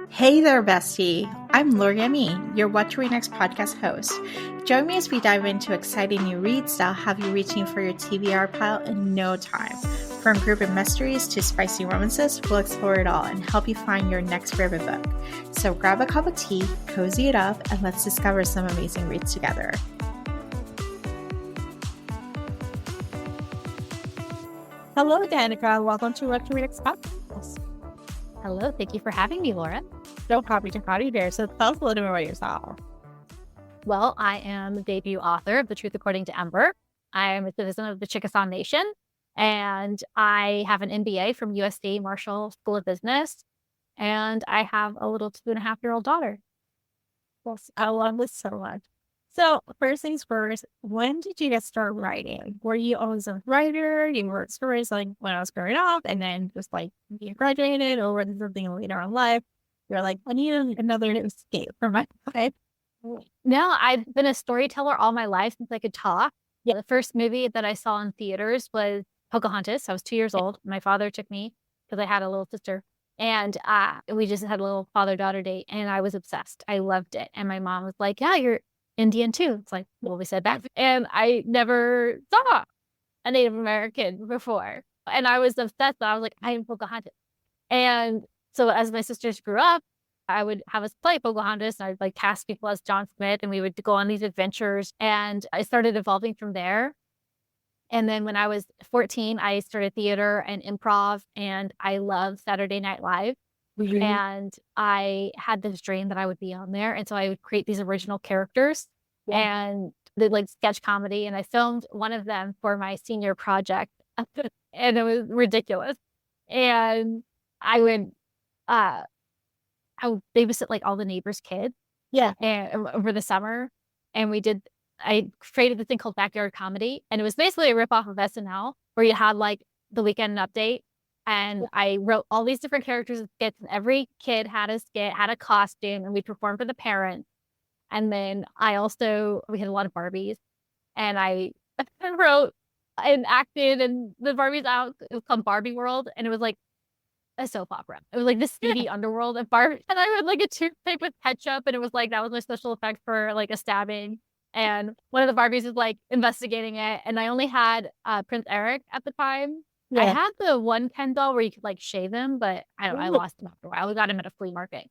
Hey there, bestie. I'm Loriemi, your What to Read Next podcast host. Join me as we dive into exciting new reads that'll have you reaching for your TBR pile in no time. From group of mysteries to spicy romances, we'll explore it all and help you find your next favorite book. So grab a cup of tea, cozy it up, and let's discover some amazing reads together. Hello, Danica. Welcome to What to Read Next podcast. Hello, thank you for having me, Laura. So happy to have you there. So tell us a little bit about yourself. Well, I am the debut author of The Truth According to Ember. I am a citizen of the Chickasaw Nation, and I have an MBA from USC Marshall School of Business, and I have a little 2.5-year-old daughter. Yes, I love this so much. So first things first, when did you get started writing? Were you always a writer? You wrote stories like when I was growing up and then just like you graduated, or was it something later in life? You're like, I need another escape from my life. No, I've been a storyteller all my life since I could talk. Yeah, the first movie that I saw in theaters was Pocahontas. I was 2 years old. My father took me because I had a little sister. And we just had a little father-daughter date, and I was obsessed. I loved it. And my mom was like, yeah, you're Indian too. It's like, well, we said back. And I never saw a Native American before. And I was obsessed. I was like, I am Pocahontas. And so as my sisters grew up, I would have us play Pocahontas, and I'd like cast people as John Smith, and we would go on these adventures. And I started evolving from there. And then when I was 14, I started theater and improv, and I love Saturday Night Live. Mm-hmm. And I had this dream that I would be on there. And so I would create these original characters and did like sketch comedy. And I filmed one of them for my senior project, and it was ridiculous. And I would babysit like all the neighbors' kids. Yeah. And over the summer. And I created this thing called Backyard Comedy. And it was basically a ripoff of SNL where you had like the Weekend Update. And I wrote all these different characters and skits, and every kid had a skit, had a costume, and we performed for the parents. And then we had a lot of Barbies, and I wrote and acted, and the Barbies out. It was called Barbie World, and it was like a soap opera. It was like this seedy underworld of Barbie. And I had like a toothpick with ketchup, and it was like, that was my special effect for like a stabbing. And one of the Barbies was like investigating it. And I only had Prince Eric at the time. Yeah. I had the one Ken doll where you could like shave him, but I lost him after a while. We got him at a flea market,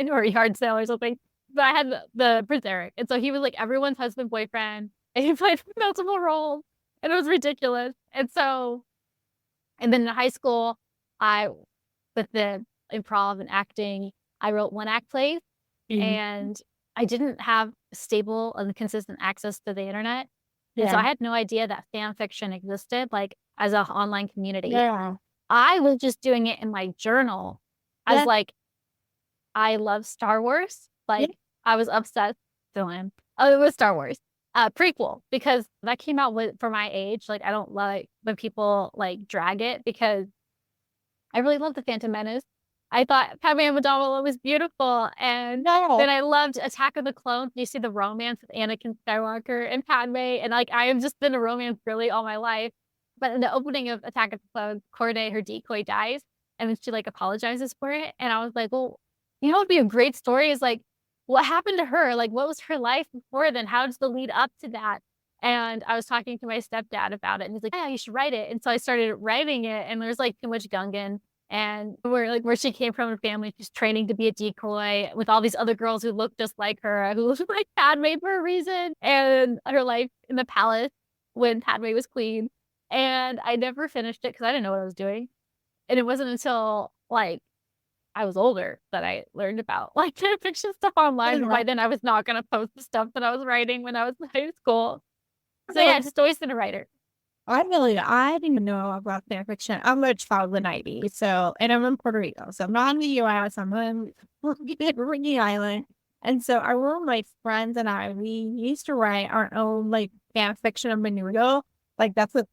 or a yard sale or something. But I had the Prince Eric. And so he was like everyone's husband, boyfriend, and he played multiple roles, and it was ridiculous. And then in high school, with the improv and acting, I wrote one-act plays, and I didn't have stable and consistent access to the internet. And so I had no idea that fan fiction existed, like as an online community. Yeah. I was just doing it in my journal. I was like, I love Star Wars. Like I was obsessed. Still am. Oh, it was Star Wars. Prequel, because that came out for my age. Like I don't like when people like drag it, because I really loved The Phantom Menace. I thought Padme Amidala was beautiful. And then I loved Attack of the Clones. You see the romance with Anakin Skywalker and Padme. And like, I have just been a romance girly all my life. But in the opening of Attack of the Clones, Corday, her decoy, dies. And then she like apologizes for it. And I was like, well, you know what would be a great story is like, what happened to her? Like, what was her life before then? How does the lead up to that? And I was talking to my stepdad about it, and he's like, yeah, you should write it. And so I started writing it, and there's like too much Gungan. And where she came from, her family, she's training to be a decoy with all these other girls who look just like her, who look like Padme for a reason, and her life in the palace when Padme was queen. And I never finished it because I didn't know what I was doing. And it wasn't until like I was older that I learned about like fan fiction stuff online. By then I was not going to post the stuff that I was writing when I was in high school. So yeah, I've just always been a writer. I didn't know about fan fiction. I'm a child of the 90s, and I'm in Puerto Rico. So I'm not in the US, I'm in Ringy Island. And so I remember my friends and we used to write our own like fan fiction of Menudo. Like that's the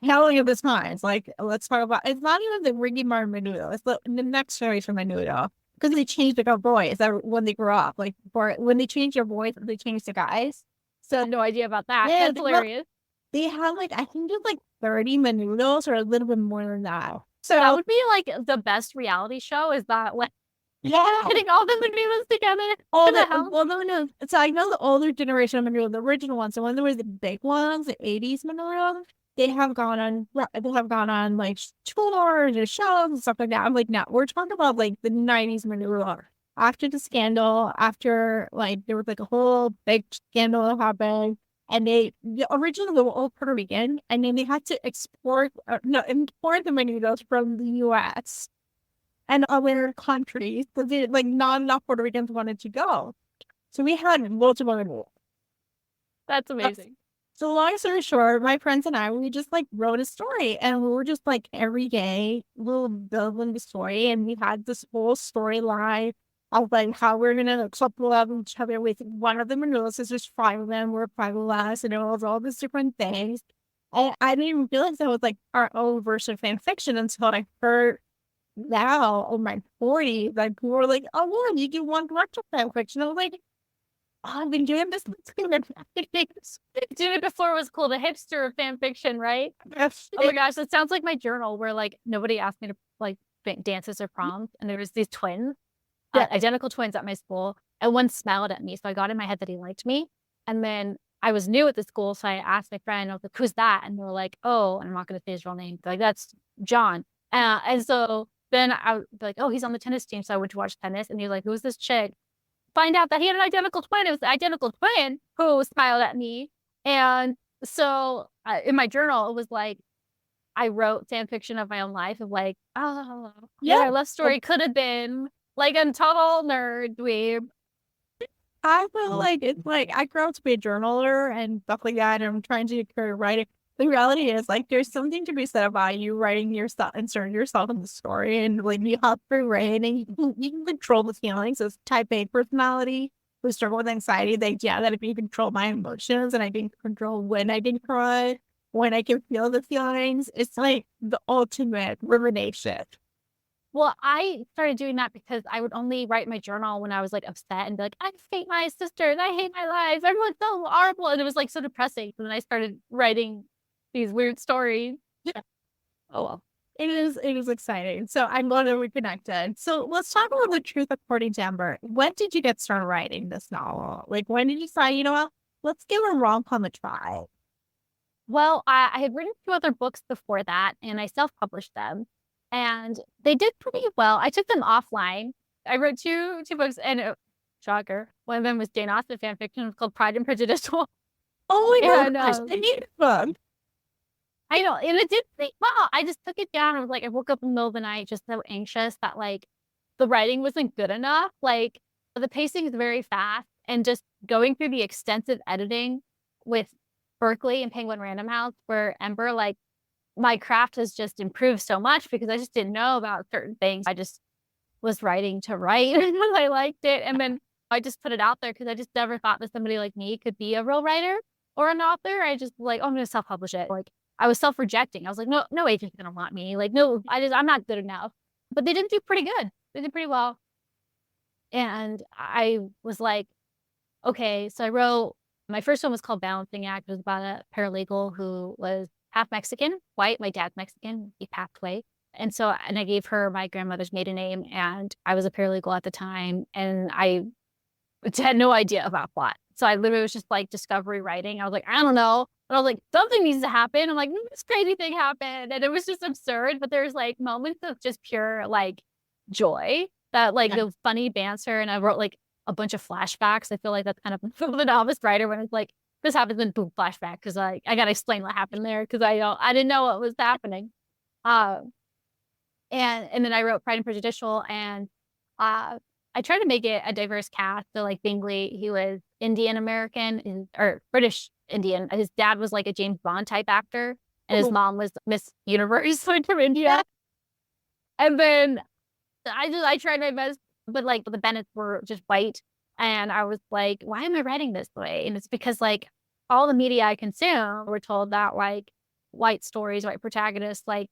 telling of the times. Like let's talk about, it's not even the Ricky Martin Menudo. It's the next generation Menudo. Because they changed the boys when they grew up. Like when they changed their boys, they changed the guys. So I had no idea about that. That's hilarious. they had like, I think it's like 30 minutos or a little bit more than that. That So would be like the best reality show, is that when yeah, getting all the Manulas together all in the the house. well, no, no. So I know the older generation of Manila, the original ones. So when there was the big ones, the 80s Manila, they have gone on like tours or shows and stuff like that. I'm like, no, we're talking about like the 90s Manila. After the scandal, after like there was like a whole big scandal that happened, and originally they were all Puerto Rican, and then they had to import the Manitos from the U.S. and other countries because like not enough Puerto Ricans wanted to go. So we had multiple renewals. That's amazing. So long story short, my friends and I, we just like wrote a story and we were just like every day we'll building the story and we had this whole storyline of like how we're gonna couple up each other with one of the Manulas. There's 5 of them, we're 5 of us, and it was all these different things. And I didn't even realize that was like our own version of fan fiction until I heard now in my 40s, like people were like, oh, well, you do one director fan fiction. I was like, oh, I've been doing this since Doing it before it was cool, the hipster fan fiction, right? Oh my gosh, that sounds like my journal where like nobody asked me to like dances or proms, and there was these twins, identical twins at my school, and one smiled at me, so I got in my head that he liked me, and then I was new at the school, so I asked my friend, I was like, "Who's that?" And they were like, "Oh," and I'm not going to say his real name, like, "That's John." And so then I was like, "Oh, he's on the tennis team," so I went to watch tennis, and he was like, "Who's this chick?" Find out that he had an identical twin. It was the identical twin who smiled at me. And so in my journal, it was like, I wrote fan fiction of my own life of like, oh, yeah, our love story could have been like a total nerd dweeb. I feel like it's like I grew up to be a journaler and stuff like that, and I'm trying to career writing. The reality is like there's something to be said about you writing yourself, inserting yourself in the story, and like you have free reign and you can control the feelings. As type A personality who struggle with anxiety, the idea that if you control my emotions and I can control when I can cry, when I can feel the feelings, it's like the ultimate rumination. Well, I started doing that because I would only write my journal when I was like upset and be like, I hate my sisters. I hate my life. Everyone's so horrible. And it was like so depressing. And then I started writing these weird stories. Yeah. Oh, well. It is exciting. So I'm glad that we connected. So let's talk about the truth according to Ember. When did you get started writing this novel? Like when did you decide, you know what, let's give a rom-com a try? Well, I had written 2 other books before that, and I self-published them, and they did pretty well. I took them offline. I wrote two books, and shocker, one of them was Jane Austen fan fiction. It was called Pride and Prejudice. Oh my And gosh, I need a book. I know, and it did pretty well. I just took it down. I was like, I woke up in the middle of the night just so anxious that like the writing wasn't good enough. Like the pacing is very fast, and just going through the extensive editing with Berkeley and Penguin Random House for Ember, like my craft has just improved so much because I just didn't know about certain things. I just was writing to write because I liked it. And then I just put it out there because I just never thought that somebody like me could be a real writer or an author. I just like, oh, I'm going to self-publish it. Like I was self-rejecting. I was like, no agent's going to want me. Like, no, I'm not good enough. But they did do pretty good. They did pretty well. And I was like, okay, so I wrote, my first one was called Balancing Act. It was about a paralegal who was half Mexican, white. My dad's Mexican. He passed away. And so, and I gave her my grandmother's maiden name, and I was a paralegal at the time, and I had no idea about plot. So I literally was just like discovery writing. I was like, I don't know. But I was like, something needs to happen. I'm like, this crazy thing happened. And it was just absurd. But there's like moments of just pure like joy that like the funny banter. And I wrote like a bunch of flashbacks. I feel like that's kind of the novice writer when it's like, this happens in boom, flashback. Cause I got to explain what happened there. Cause I didn't know what was happening. And then I wrote Pride and Prejudicial, and I tried to make it a diverse cast. So like Bingley, he was Indian American or British Indian. His dad was like a James Bond type actor, and his mom was Miss Universe like from India. And then I tried my best, but like the Bennets were just white, and I was like, why am I writing this way? And it's because like all the media I consume, we're told that like white stories, white protagonists, like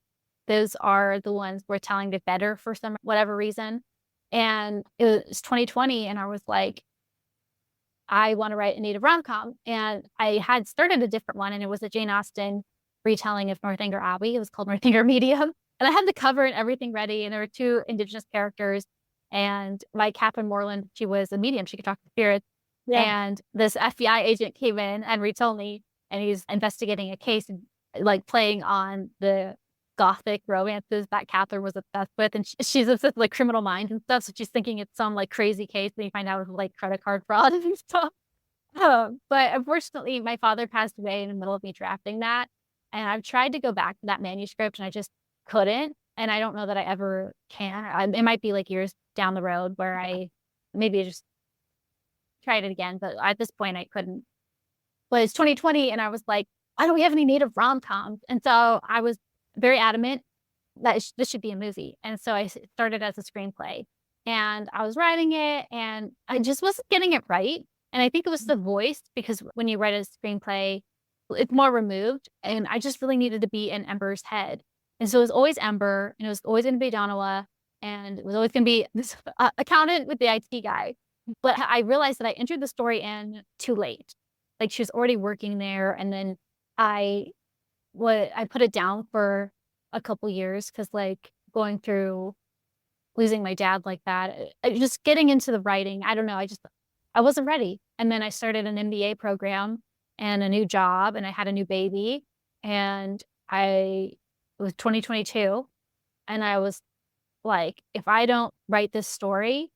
those are the ones we're telling it better for some whatever reason. And it was 2020, and I was like, I want to write a native rom-com. And I had started a different one, and it was a Jane Austen retelling of Northanger Abbey. It was called Northanger Medium. And I had the cover and everything ready, and there were two Indigenous characters. And my Catherine Morland, she was a medium. She could talk to spirits. Yeah. And this FBI agent came in and retold me, and he's investigating a case and like playing on the gothic romances that Catherine was obsessed with. And she's obsessed with like Criminal Minds and stuff. So she's thinking it's some like crazy case. And you find out it was like credit card fraud and stuff. But unfortunately, my father passed away in the middle of me drafting that. And I've tried to go back to that manuscript and I just couldn't. And I don't know that I ever can. It might be like years down the road where I maybe just tried it again. But at this point, I couldn't. But it's 2020 and I was like, why don't we have any native rom-coms? And so I was very adamant that this should be a movie. And so I started as a screenplay and I was writing it and I just wasn't getting it right. And I think it was the voice, because when you write a screenplay, it's more removed. And I just really needed to be in Ember's head. And so it was always Ember, and it was always going to be Danica, and it was always going to be this accountant with the IT guy. But I realized that I entered the story in too late. Like she was already working there. And then I put it down for a couple years because like going through losing my dad like that, just getting into the writing, I don't know. I wasn't ready. And then I started an MBA program and a new job, and I had a new baby, and it was 2022. And I was like, if I don't write this story,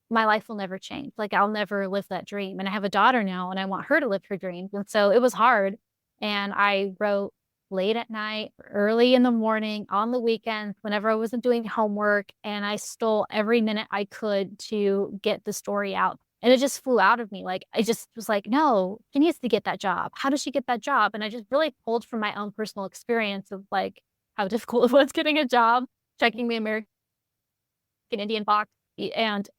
my life will never change. Like I'll never live that dream. And I have a daughter now and I want her to live her dreams. And so it was hard. And I wrote late at night, early in the morning, on the weekends, whenever I wasn't doing homework. And I stole every minute I could to get the story out. And it just flew out of me. Like I just was like, no, she needs to get that job. How does she get that job? And I just really pulled from my own personal experience of like how difficult it was getting a job, checking the American Indian box, and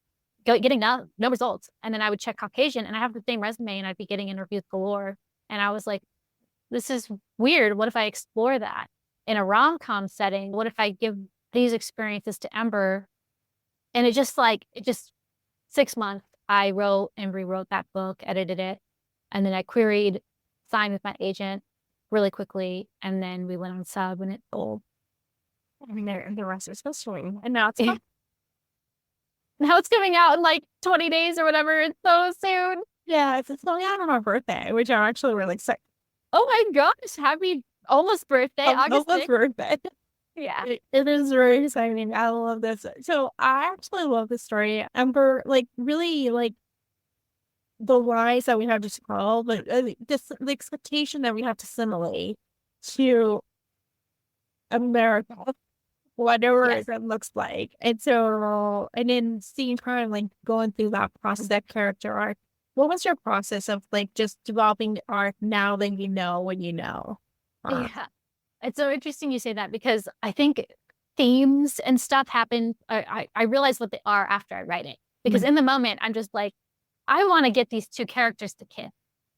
getting no results. And then I would check Caucasian, and I have the same resume, and I'd be getting interviews galore. And I was like, this is weird. What if I explore that in a rom-com setting? What if I give these experiences to Ember? And it just 6 months, I wrote and rewrote that book, edited it. And then I signed with my agent really quickly. And then we went on sub and it sold. I mean, the rest is history. And now it's now it's coming out in like 20 days or whatever. It's so soon. Yeah, it's coming out on my birthday, which I'm actually really excited. Oh my gosh, happy almost birthday, August 6th. Birthday. Yeah. It is very exciting. I love this. So I actually love this story. Ember, like really like the lies that we have to tell, but the expectation that we have to assimilate to America, whatever Yes. it looks like. And so, and then seeing her like going through that process, that character arc. What was your process of like just developing the arc now that you know when you know? Yeah. It's so interesting you say that, because I think themes and stuff happen. I realize what they are after I write it, because in the moment I'm just like, I want to get these two characters to kiss,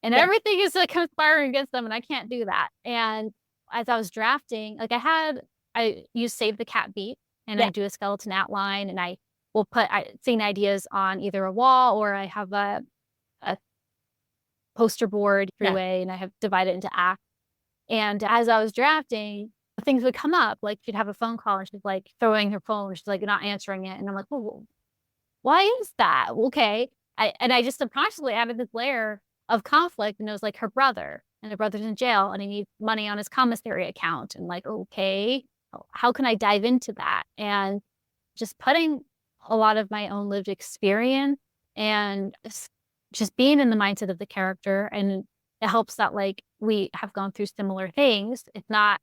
and everything is like conspiring against them, and I can't do that. And as I was drafting, like I use Save the Cat Beat, and I do a skeleton outline, and I will put scene ideas on either a wall, or I have a poster board freeway, and I have divided into acts. And as I was drafting, things would come up. Like she'd have a phone call and she's like throwing her phone. She's like not answering it. And I'm like, well, why is that? Okay. I just subconsciously added this layer of conflict. And it was like her brother, and her brother's in jail, and he needs money on his commissary account. And like, okay, how can I dive into that? And just putting a lot of my own lived experience and just being in the mindset of the character. And it helps that like we have gone through similar things. It's not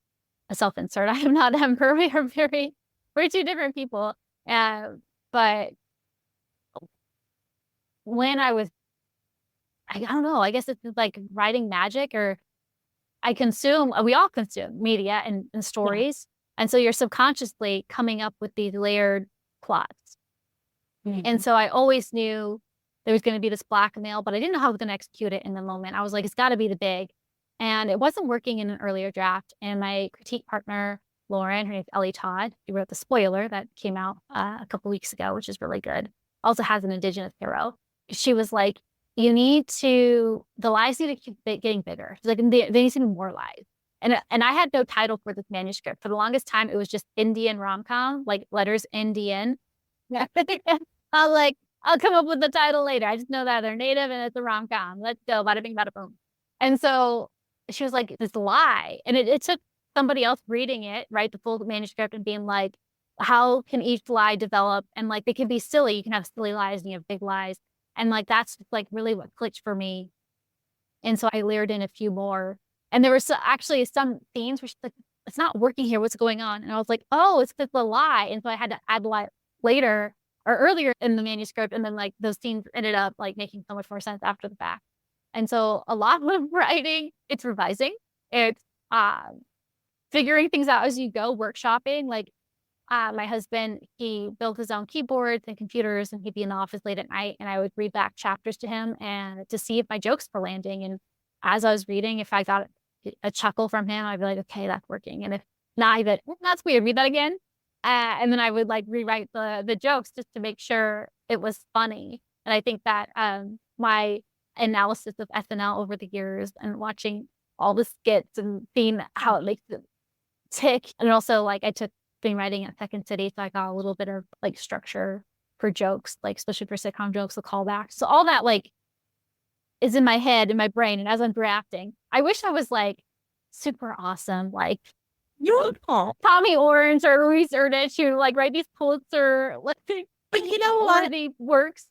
a self-insert. I am not Ember. We are we're two different people. But when I don't know, I guess it's like writing magic, or we all consume media and stories. And so you're subconsciously coming up with these layered plots. And so I always knew there was going to be this blackmail, but I didn't know how I was going to execute it in the moment. I was like, it's got to be the big. And it wasn't working in an earlier draft. And my critique partner, Lauren, her name's Ellie Todd, she wrote the spoiler that came out a couple weeks ago, which is really good. Also has an Indigenous hero. she was like, the lies need to keep getting bigger. She's like, they need to be more lies. And I had no title for this manuscript. For the longest time, it was just Indian rom-com, like letters Indian. Yeah. I'll like, I'll come up with the title later. I just know that they're native and it's a rom-com. Let's go, bada bing, bada boom. And so she was like, this lie. And it took somebody else reading it, right, the full manuscript, and being like, how can each lie develop? And like, they can be silly. You can have silly lies and you have big lies. And like, that's like really what clicked for me. And so I layered in a few more. And there were actually some scenes where she's like, it's not working here. What's going on? And I was like, oh, it's because the lie. And so I had to add the lie later or earlier in the manuscript. And then like those scenes ended up like making so much more sense after the fact. And so a lot of writing, it's revising. It's figuring things out as you go, workshopping. Like my husband, he built his own keyboards and computers, and he'd be in the office late at night, and I would read back chapters to him and to see if my jokes were landing. And as I was reading, if I got a chuckle from him, I'd be like, okay, that's working. And if not, I'd be like, that's weird, read that again. And then I would like rewrite the jokes just to make sure it was funny. And I think that my analysis of SNL over the years and watching all the skits and seeing how it makes it tick, and also like I took been writing at Second City, so I got a little bit of like structure for jokes, like especially for sitcom jokes, the callbacks. So all that like is in my head, in my brain, and as I'm drafting, I wish I was like super awesome, like Tommy Orange or Louise Erdrich, who like write these Pulitzer, like, but you know what? Works.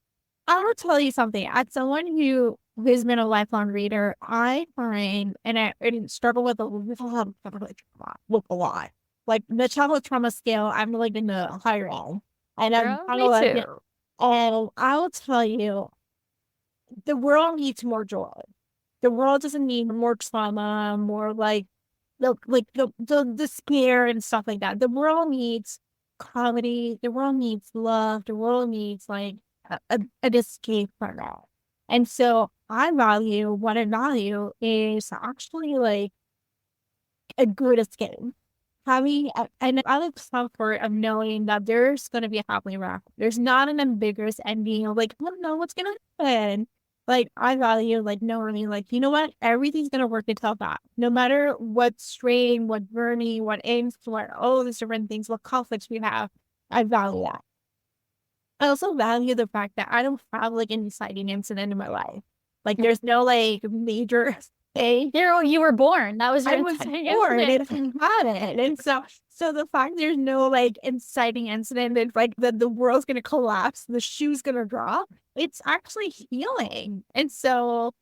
I will tell you something. As someone who has been a lifelong reader, I find, and I struggle with a lot. Like the chocolate trauma scale, I'm like in the higher end. And I'm kind of like, and I will tell you, the world needs more joy. The world doesn't need more trauma, more like the scare and stuff like that. The world needs comedy. The world needs love. The world needs like an escape from that. And so what I value is actually like a good escape. Having and I like comfort of knowing that there's gonna be a happily ever after. There's not an ambiguous ending of like, I don't know what's gonna happen. Like I value like knowing like, you know what, everything's gonna work itself out. No matter what strain, what journey, what aims, what all these different things, what conflicts we have, I value that. I also value the fact that I don't have like an inciting incident in my life. Like there's no like major thing. You were born. That was your I was born and had it. And so the fact there's no like inciting incident that like the world's gonna collapse, the shoe's gonna drop, it's actually healing. And so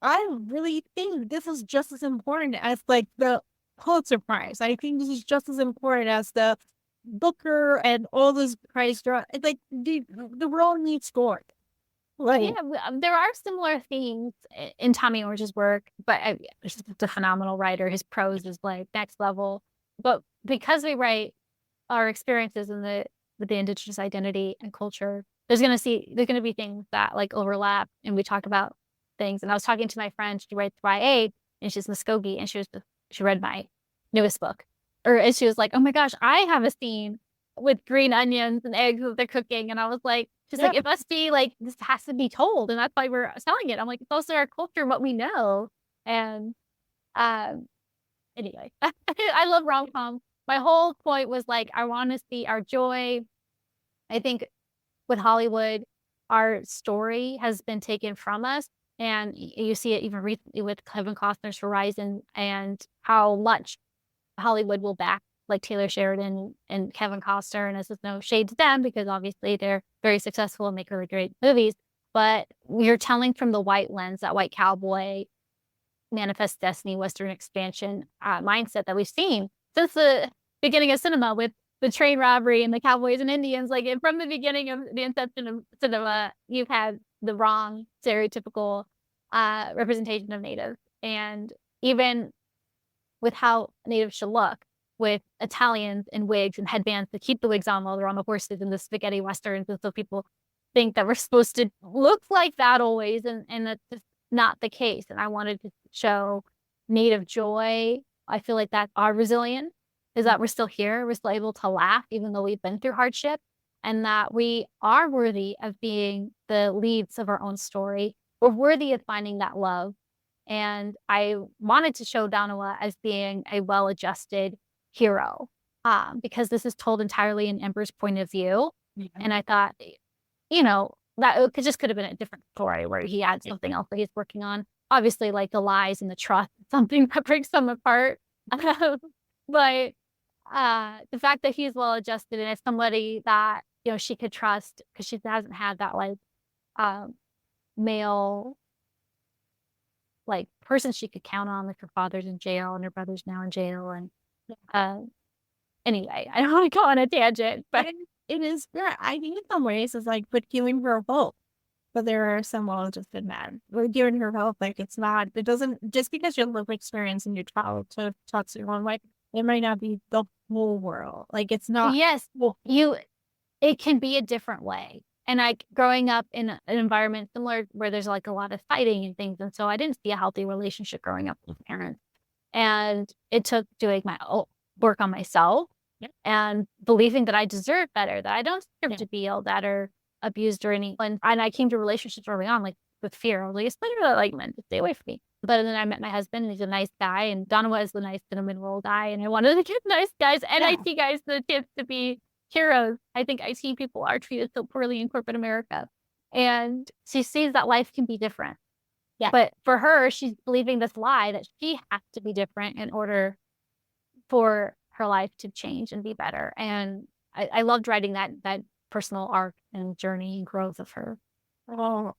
I really think this is just as important as like the Pulitzer Prize. I think this is just as important as the Booker and all those prize draw. Like the world needs sport. Right. Yeah, there are similar themes in Tommy Orange's work, but he's just a phenomenal writer. His prose is like next level. But because we write our experiences with the indigenous identity and culture, there's gonna be things that like overlap, and we talk about things. And I was talking to my friend, she writes YA, and she's Muskogee, and she read my newest book, and she was like, "Oh my gosh, I have a scene with green onions and eggs that they're cooking," and I was like. She's like, it must be like, this has to be told. And that's why we're selling it. I'm like, it's also our culture and what we know. And anyway, I love rom-com. My whole point was like, I want to see our joy. I think with Hollywood, our story has been taken from us. And you see it even recently with Kevin Costner's Horizon and how much Hollywood will back like Taylor Sheridan and Kevin Costner. And this is no shade to them because obviously they're very successful and make really great movies. But we're telling from the white lens, that white cowboy, manifest destiny, Western expansion mindset that we've seen since the beginning of cinema with the train robbery and the cowboys and Indians. Like from the beginning of the inception of cinema, you've had the wrong stereotypical representation of Native. And even with how Native should look, with Italians in wigs and headbands to keep the wigs on while they're on the horses in the spaghetti westerns. And so people think that we're supposed to look like that always. And that's just not the case. And I wanted to show Native joy. I feel like that's our resilience, is that we're still here. We're still able to laugh, even though we've been through hardship. and that we are worthy of being the leads of our own story. We're worthy of finding that love. And I wanted to show Danawa as being a well-adjusted hero, because this is told entirely in Ember's point of view. Yeah. And I thought, you know, that it just could have been a different story where he had something else that he's working on. Obviously, like the lies and the trust, something that breaks them apart. But the fact that he's well adjusted and is somebody that, you know, she could trust because she hasn't had that like um, male like person she could count on, like her father's in jail and her brother's now in jail. And uh, anyway, I don't want to go on a tangent, but It is, yeah, I think in some ways it's like, but giving her hope. But there are some well-adjusted men. We're giving her hope. Like, it's not, it doesn't, just because your life experience and your childhood taught you one way, it might not be the whole world. Like, it's not, yes, well, it can be a different way. And like growing up in an environment similar where there's like a lot of fighting and things. And so I didn't see a healthy relationship growing up with parents. And it took doing my own work on myself and believing that I deserve better, that I don't deserve to be yelled at or abused or anything. And I came to relationships early on, like with fear. I was like, it's better like men to stay away from me. But then I met my husband and he's a nice guy. And Donovan is the nice cinnamon roll guy. And I wanted to get nice guys and IT guys the chance to be heroes. I think IT people are treated so poorly in corporate America. And she sees that life can be different. Yeah. But for her, she's believing this lie that she has to be different in order for her life to change and be better. And I loved writing that personal arc and journey and growth of her. oh,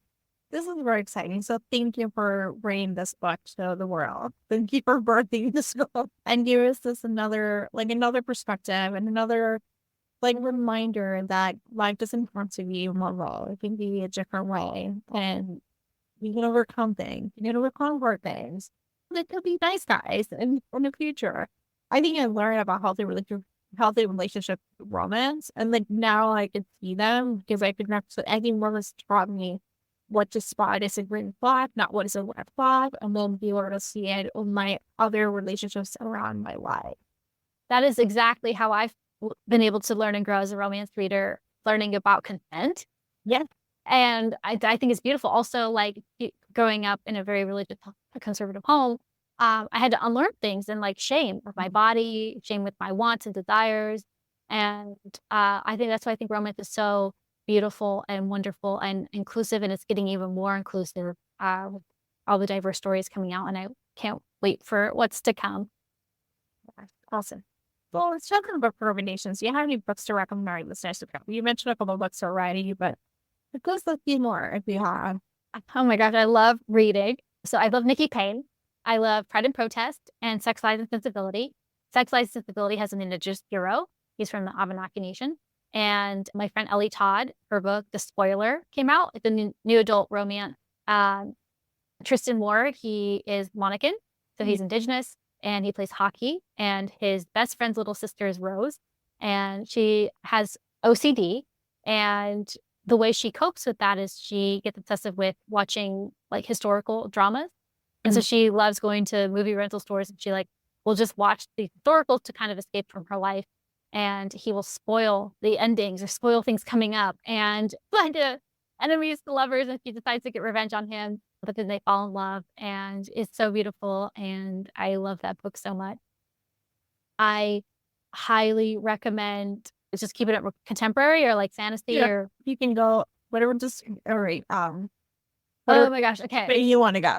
this is very exciting. So thank you for bringing this book to the world. Thank you for birthing this book and give us this another perspective and another like reminder that life doesn't have to be one role. It can be a different way. And you can overcome things. You can overcome hard things. There could be nice guys in the future. I think I learned about healthy relationship romance, and like now I can see them because I can actually. I think romance taught me what to spot as a green flag, not what is a red flag, and then be able to see it in my other relationships around my life. That is exactly how I've been able to learn and grow as a romance reader, learning about consent. Yeah. And I think it's beautiful. Also, like growing up in a very religious, conservative home, I had to unlearn things and like shame with my body, shame with my wants and desires. And I think that's why I think romance is so beautiful and wonderful and inclusive. And it's getting even more inclusive with all the diverse stories coming out. And I can't wait for what's to come. Awesome. Well, let's talk about recommendations. Do you have any books to recommend our listeners to pick up? You mentioned a couple of books already, but let's see more if you have. Oh my gosh, I love reading. So I love Nikki Payne. I love Pride and Protest and Sex, Lies, and Sensibility. Sex, Lies, and Sensibility has an indigenous hero. He's from the Abenaki Nation. And my friend Ellie Todd, her book, The Spoiler, came out. It's a new adult romance. Tristan Moore, he is Monacan, so he's indigenous, and he plays hockey. And his best friend's little sister is Rose, and she has OCD. And the way she copes with that is she gets obsessive with watching like historical dramas. And so she loves going to movie rental stores, and she like will just watch the historicals to kind of escape from her life. And he will spoil the endings or spoil things coming up and find enemies to lovers, and she decides to get revenge on him. But then they fall in love, and it's so beautiful. And I love that book so much. I highly recommend just keeping it contemporary or like fantasy or you can go whatever. Just all right. oh my gosh. Okay. But you want to go.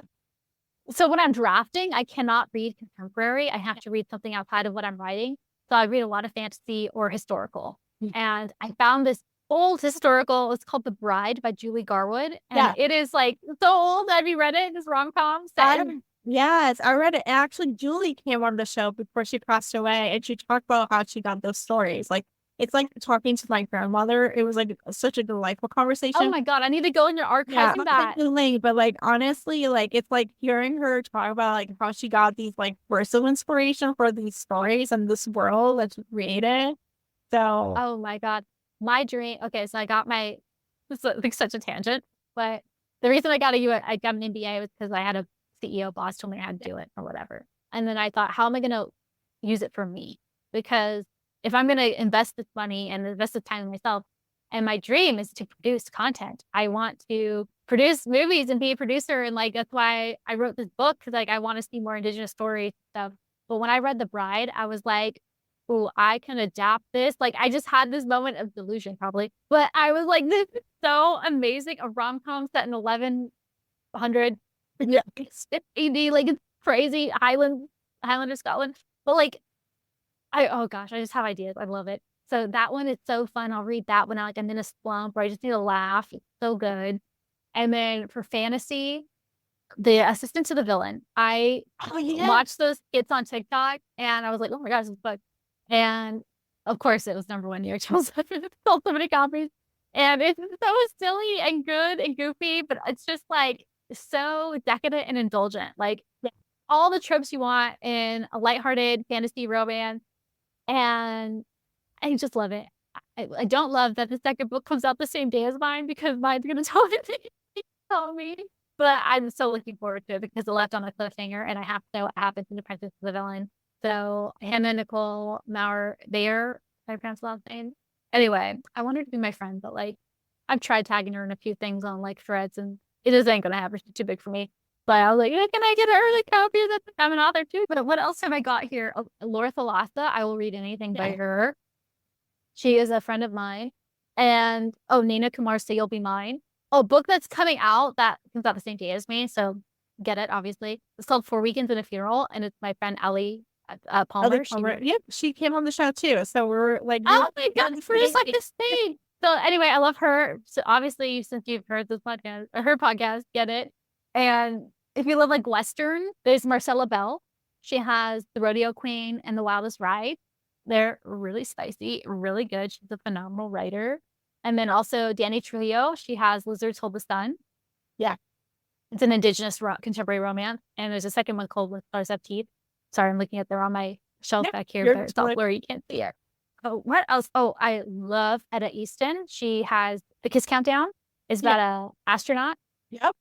So when I'm drafting, I cannot read contemporary. I have to read something outside of what I'm writing. So I read a lot of fantasy or historical. And I found this old historical. It's called The Bride by Julie Garwood. And it is like so old. Have you read it? This rom-com set. Yes, I read it. Actually, Julie came on the show before she passed away, and she talked about how she got those stories. Like, it's like talking to my grandmother. It was like such a delightful conversation. Oh my God, I need to go in your archives for that. But like, honestly, like, it's like hearing her talk about like how she got these like bursts of inspiration for these stories and this world that's created. So, oh my God, my dream. Okay, so I got my, this is like such a tangent, but the reason I got an MBA was because I had a CEO boss told me I had to do it or whatever. And then I thought, how am I going to use it for me? Because if I'm going to invest this money and invest the time in myself, And my dream is to produce content. I want to produce movies and be a producer. And like, that's why I wrote this book, because like I want to see more Indigenous stories and stuff. But when I read The Bride, I was like, oh, I can adapt this. Like, I just had this moment of delusion, probably. But I was like, this is so amazing. A rom-com set in 1100 AD. Like, it's crazy. Highlander Scotland. But like, oh gosh, I just have ideas. I love it. So that one is so fun. I'll read that one out. Like, I'm in a slump or I just need to laugh. It's so good. And then for fantasy, The Assistant to the Villain. I watched those skits on TikTok and I was like, oh my gosh, this book. And of course, it was #1 New York Times. It sold so many copies. And it's so silly and good and goofy, but it's just like so decadent and indulgent. Like all the tropes you want in a lighthearted fantasy romance. And I just love it. I don't love that the second book comes out the same day as mine, because mine's going to tell me. But I'm so looking forward to it because it left on a cliffhanger and I have to know what happens in The Princess of the Villain. So Hannah Nicole Maurer there, I pronounce the last name. Anyway, I want her to be my friend, but like I've tried tagging her in a few things on like threads and it just ain't going to happen. She's too big for me. But I was like, can I get an early copy of that? I'm an author too. But what else have I got here? Laura Thalassa. I will read anything by her. She is a friend of mine. And Nina Kumar, Say You'll Be Mine. A book that's coming out that comes out the same day as me. So get it, obviously. It's called 4 Weekends and a Funeral. And it's my friend Ellie Palmer. She came on the show too. So we're like, oh my God, we're just like the same. So anyway, I love her. So obviously, since you've heard this podcast, or her podcast, get it. And if you love like Western, there's Marcella Bell. She has The Rodeo Queen and The Wildest Ride. They're really spicy, really good. She's a phenomenal writer. And then also Danny Trujillo. She has Lizards Hold the Sun. Yeah. It's an Indigenous contemporary romance. And there's a second one called With Stars Have Teeth. Sorry, I'm looking at there on my shelf back here, but it's all blurry. You can't see it. Oh, what else? Oh, I love Etta Easton. She has The Kiss Countdown. Is about an astronaut. Yep.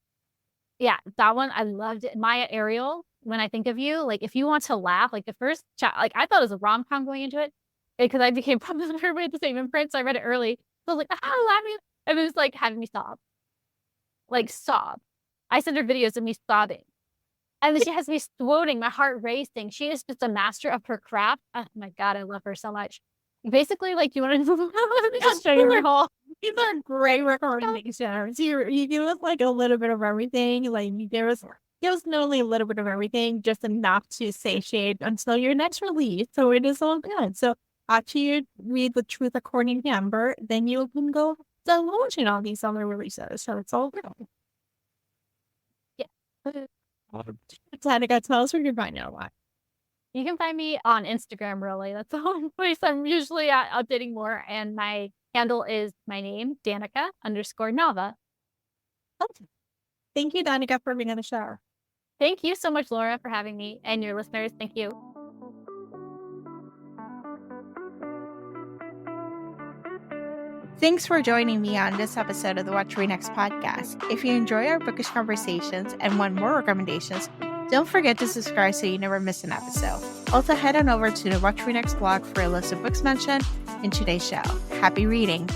Yeah, that one, I loved it. Maya Ariel, When I Think of You. Like, if you want to laugh, like the first like I thought it was a rom-com going into it because I became popular with the same imprint, so I read it early. So I was like, laughing. And it was like having me sob. Like, sob. I sent her videos of me sobbing. And then she has me swooning, my heart racing. She is just a master of her craft. Oh my God, I love her so much. Basically, like, you want to just show you my whole. These are great recommendations. You give us like a little bit of everything. Like you give us not only a little bit of everything, just enough to satiate until your next release. So it is all good. So after you read The Truth According to Ember, then you can go start launching all these other releases. So it's all good. Yeah. Danica, tell us where you can find out what. You can find me on Instagram, really. That's the only place I'm usually updating more. And my handle is my name, Danica_Nava. Thank you, Danica, for being on the show. Thank you so much, Laura, for having me. And your listeners, thank you. Thanks for joining me on this episode of the What to Read Next podcast. If you enjoy our bookish conversations and want more recommendations, don't forget to subscribe so you never miss an episode. Also, head on over to the What to Read Next blog for a list of books mentioned in today's show. Happy reading!